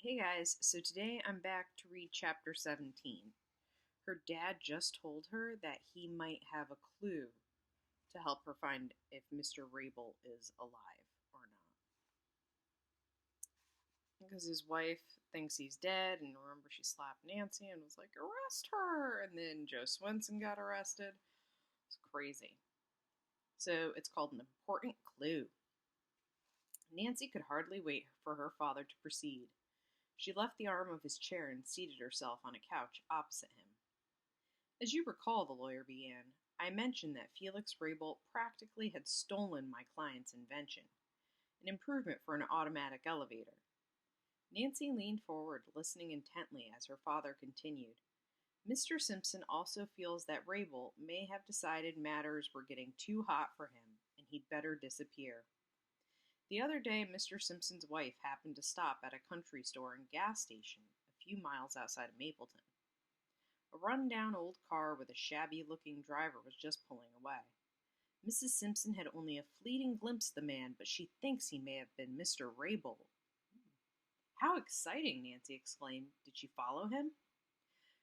Hey guys, so today I'm back to read chapter 17. Her dad just told her that he might have a clue to help her find if Mr. Rabel is alive or not. Because his wife thinks he's dead, and remember, she slapped Nancy and was like, arrest her! And then Joe Swanson got arrested. It's crazy. So it's called an important clue. Nancy could hardly wait for her father to proceed. She left the arm of his chair and seated herself on a couch opposite him. As you recall, the lawyer began, I mentioned that Felix Rabel practically had stolen my client's invention, an improvement for an automatic elevator. Nancy leaned forward, listening intently as her father continued. Mr. Simpson also feels that Rabel may have decided matters were getting too hot for him, and he'd better disappear. The other day, Mr. Simpson's wife happened to stop at a country store and gas station a few miles outside of Mapleton. A run-down old car with a shabby-looking driver was just pulling away. Mrs. Simpson had only a fleeting glimpse of the man, but she thinks he may have been Mr. Rabel. How exciting, Nancy exclaimed. Did she follow him?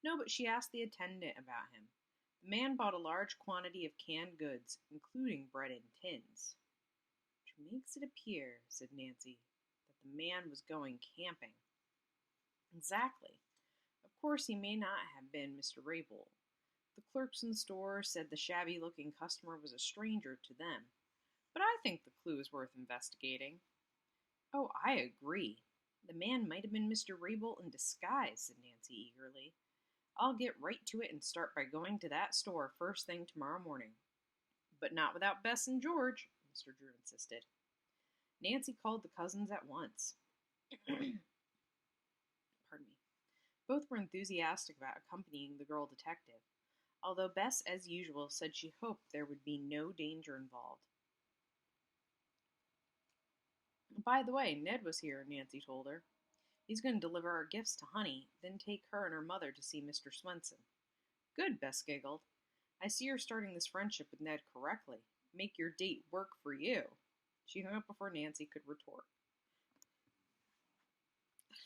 No, but she asked the attendant about him. The man bought a large quantity of canned goods, including bread in tins. Which makes it appear, said Nancy, that the man was going camping. Exactly. Of course, he may not have been Mr. Rabel. The clerks in the store said the shabby-looking customer was a stranger to them. But I think the clue is worth investigating. Oh, I agree. The man might have been Mr. Rabel in disguise, said Nancy eagerly. I'll get right to it and start by going to that store first thing tomorrow morning. But not without Bess and George, Mr. Drew insisted. Nancy called the cousins at once. Pardon me. Both were enthusiastic about accompanying the girl detective, although Bess, as usual, said she hoped there would be no danger involved. By the way, Ned was here, Nancy told her. He's going to deliver our gifts to Honey, then take her and her mother to see Mr. Swanson. Good, Bess giggled. I see you're starting this friendship with Ned correctly. Make your date work for you. She hung up before Nancy could retort.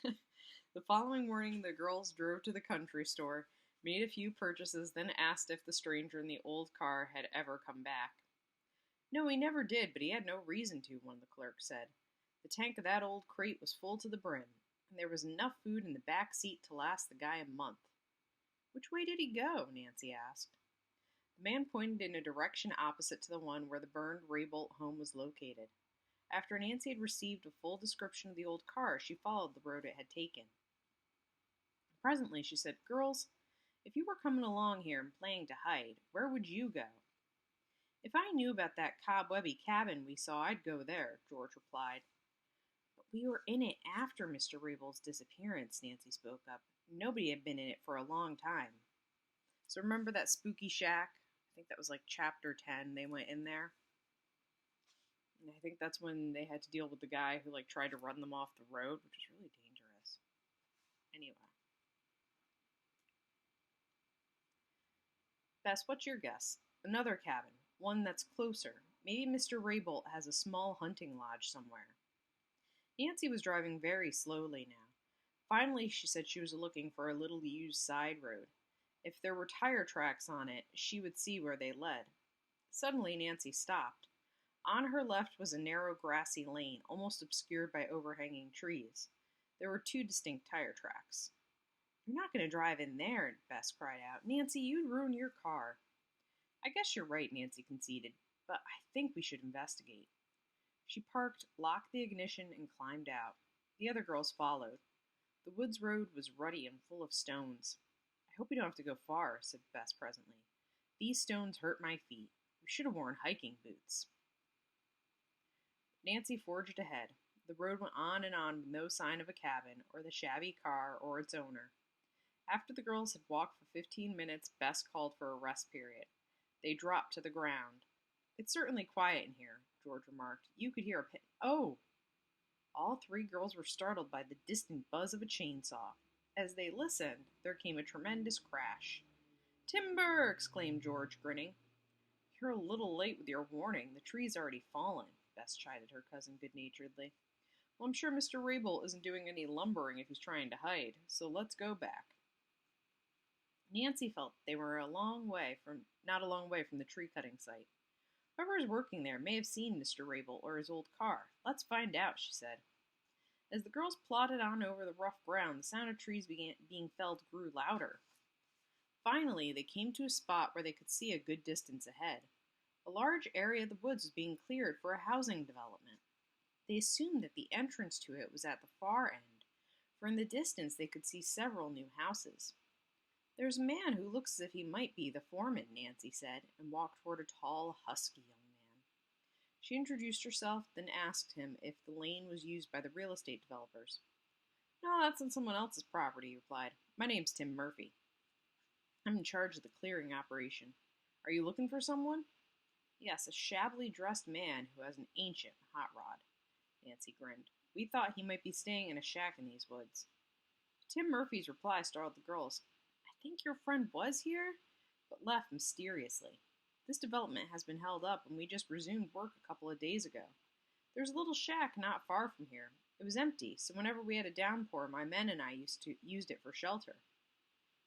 The following morning, the girls drove to the country store, made a few purchases, then asked if the stranger in the old car had ever come back. No, he never did, but he had no reason to, one of the clerks said. The tank of that old crate was full to the brim, and there was enough food in the back seat to last the guy a month. Which way did he go? Nancy asked. The man pointed in a direction opposite to the one where the burned Rabel home was located. After Nancy had received a full description of the old car, she followed the road it had taken. Presently, she said, Girls, if you were coming along here and playing to hide, where would you go? If I knew about that cobwebby cabin we saw, I'd go there, George replied. But we were in it after Mr. Rabel's disappearance, Nancy spoke up. Nobody had been in it for a long time. So remember that spooky shack? I think that was like chapter 10. They went in there. And I think that's when they had to deal with the guy who tried to run them off the road, which is really dangerous. Anyway. Bess, what's your guess? Another cabin. One that's closer. Maybe Mr. Rabel has a small hunting lodge somewhere. Nancy was driving very slowly now. Finally, she said she was looking for a little used side road. If there were tire tracks on it, she would see where they led. Suddenly, Nancy stopped. On her left was a narrow grassy lane, almost obscured by overhanging trees. There were two distinct tire tracks. You're not going to drive in there, Bess cried out. Nancy, you'd ruin your car. I guess you're right, Nancy conceded, but I think we should investigate. She parked, locked the ignition, and climbed out. The other girls followed. The woods road was rutty and full of stones. I hope we don't have to go far, said Bess presently. These stones hurt my feet. We should have worn hiking boots. Nancy forged ahead. The road went on and on with no sign of a cabin, or the shabby car, or its owner. After the girls had walked for 15 minutes, Bess called for a rest period. They dropped to the ground. It's certainly quiet in here, George remarked. You could hear a pin. Oh! All three girls were startled by the distant buzz of a chainsaw. As they listened, there came a tremendous crash. Timber! Exclaimed George, grinning. You're a little late with your warning. The tree's already fallen, Bess chided her cousin good-naturedly. Well, I'm sure Mr. Rabel isn't doing any lumbering if he's trying to hide, so let's go back. Nancy felt they were not a long way from the tree cutting site. Whoever is working there may have seen Mr. Rabel or his old car. Let's find out, she said. As the girls plodded on over the rough ground, the sound of trees being felled grew louder. Finally, they came to a spot where they could see a good distance ahead. A large area of the woods was being cleared for a housing development. They assumed that the entrance to it was at the far end, for in the distance they could see several new houses. There's a man who looks as if he might be the foreman, Nancy said, and walked toward a tall, husky young man. She introduced herself, then asked him if the lane was used by the real estate developers. No, that's on someone else's property, he replied. My name's Tim Murphy. I'm in charge of the clearing operation. Are you looking for someone? Yes, a shabbily dressed man who has an ancient hot rod. Nancy grinned. We thought he might be staying in a shack in these woods. Tim Murphy's reply startled the girls. I think your friend was here, but left mysteriously. This development has been held up, and we just resumed work a couple of days ago. There's a little shack not far from here. It was empty, so whenever we had a downpour, my men and I used it for shelter.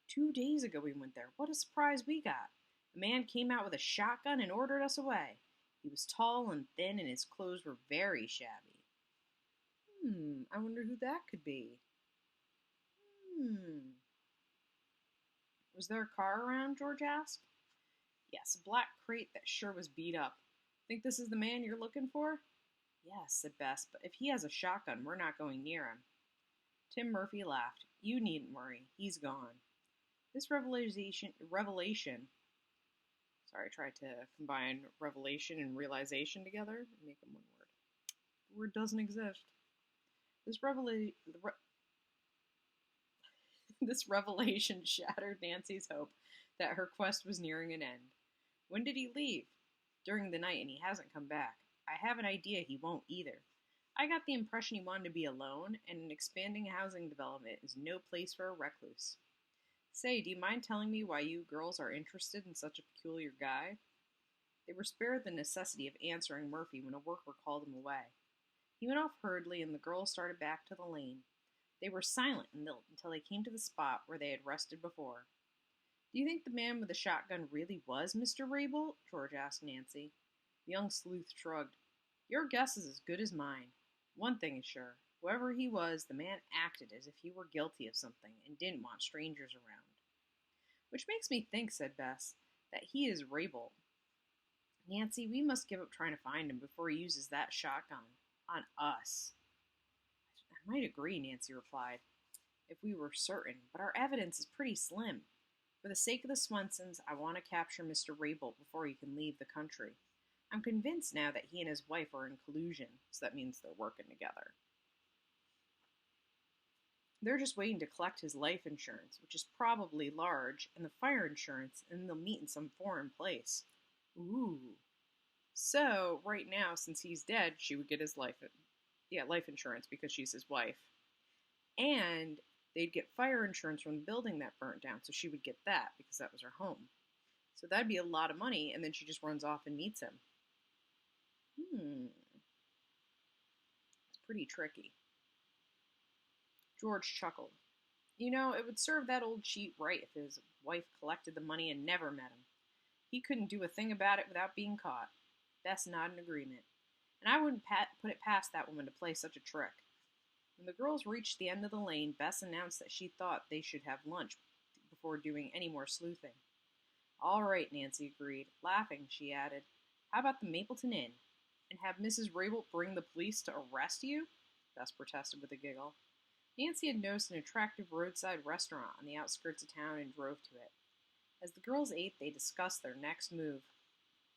2 days ago we went there. What a surprise we got. A man came out with a shotgun and ordered us away. He was tall and thin, and his clothes were very shabby. I wonder who that could be. Was there a car around? George asked. Yes, a black crate that sure was beat up. Think this is the man you're looking for? Yes, said Bess, but if he has a shotgun, we're not going near him. Tim Murphy laughed. You needn't worry. He's gone. This revelation. Sorry, I tried to combine revelation and realization together and make them one word. The word doesn't exist. This revelation shattered Nancy's hope that her quest was nearing an end. When did he leave? During the night, and he hasn't come back. I have an idea he won't either. I got the impression he wanted to be alone, and an expanding housing development is no place for a recluse. Say, do you mind telling me why you girls are interested in such a peculiar guy? They were spared the necessity of answering Murphy when a worker called him away. He went off hurriedly, and the girls started back to the lane. They were silent until they came to the spot where they had rested before. Do you think the man with the shotgun really was Mr. Rabel? George asked Nancy. The young sleuth shrugged. Your guess is as good as mine. One thing is sure. Whoever he was, the man acted as if he were guilty of something and didn't want strangers around. Which makes me think, said Bess, that he is Rabel. Nancy, we must give up trying to find him before he uses that shotgun on us. I might agree, Nancy replied, if we were certain, but our evidence is pretty slim. For the sake of the Swansons, I want to capture Mr. Rabel before he can leave the country. I'm convinced now that he and his wife are in collusion, so that means they're working together. They're just waiting to collect his life insurance, which is probably large, and the fire insurance, and then they'll meet in some foreign place. Ooh. So, right now, since he's dead, she would get his life insurance because she's his wife. And they'd get fire insurance from the building that burnt down, so she would get that because that was her home. So that'd be a lot of money, and then she just runs off and meets him. It's pretty tricky. George chuckled. You know, it would serve that old cheat right if his wife collected the money and never met him. He couldn't do a thing about it without being caught. Bess nodded in agreement. And I wouldn't put it past that woman to play such a trick. When the girls reached the end of the lane, Bess announced that she thought they should have lunch before doing any more sleuthing. All right, Nancy agreed. Laughing, she added, how about the Mapleton Inn? And have Mrs. Rabel bring the police to arrest you? Bess protested with a giggle. Nancy had noticed an attractive roadside restaurant on the outskirts of town and drove to it. As the girls ate, they discussed their next move.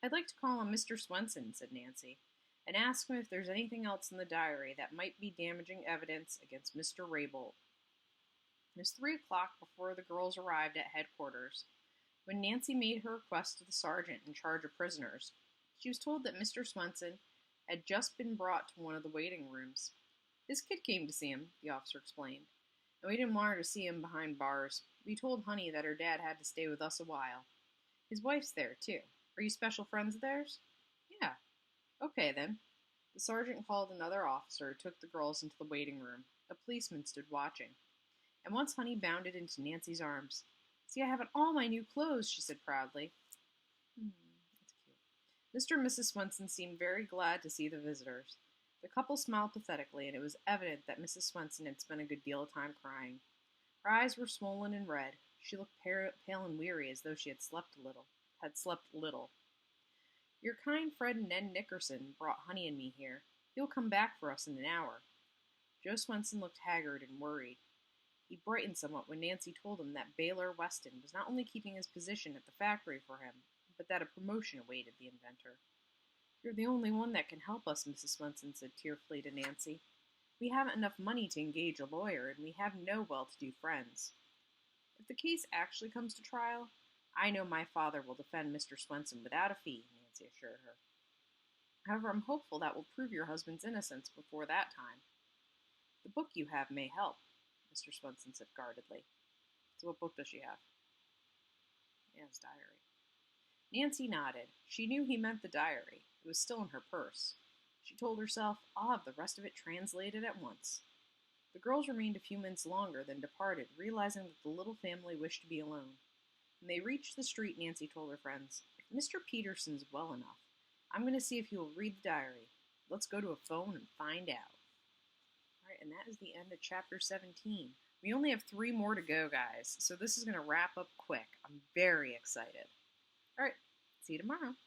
I'd like to call on Mr. Swanson, said Nancy, and ask him if there's anything else in the diary that might be damaging evidence against Mr. Rabel. It was 3 o'clock before the girls arrived at headquarters. When Nancy made her request to the sergeant in charge of prisoners, she was told that Mr. Swanson had just been brought to one of the waiting rooms. His kid came to see him, the officer explained, and we didn't want her to see him behind bars. We told Honey that her dad had to stay with us a while. His wife's there, too. Are you special friends of theirs? Yeah. Okay, then. The The sergeant called another officer who took the girls into the waiting room. A policeman stood watching. And once Honey bounded into Nancy's arms. "See, I have all my new clothes," she said proudly. That's cute. Mr. and Mrs. Swanson seemed very glad to see the visitors. The couple smiled pathetically, and it was evident that Mrs. Swanson had spent a good deal of time crying. Her eyes were swollen and red. She looked pale and weary, as though she had slept little. "Your kind friend Ned Nickerson brought Honey and me here. He'll come back for us in an hour." Joe Swenson looked haggard and worried. He brightened somewhat when Nancy told him that Baylor Weston was not only keeping his position at the factory for him, but that a promotion awaited the inventor. "You're the only one that can help us," Mrs. Swenson said tearfully to Nancy. "We haven't enough money to engage a lawyer, and we have no well-to-do friends. If the case actually comes to trial, I know my father will defend Mr. Swenson without a fee," Nancy assured her. "However, I'm hopeful that will prove your husband's innocence before that time. The book you have may help," Mr. Swenson said guardedly. "So what book does she have?" "Yeah, his diary." Nancy nodded. She knew he meant the diary. It was still in her purse. She told herself, "I'll have the rest of it translated at once." The girls remained a few minutes longer, then departed, realizing that the little family wished to be alone. When they reached the street, Nancy told her friends, "If Mr. Peterson's well enough, I'm going to see if he will read the diary. Let's go to a phone and find out." All right, and that is the end of chapter 17. We only have 3 more to go, guys, so this is going to wrap up quick. I'm very excited. All right, see you tomorrow.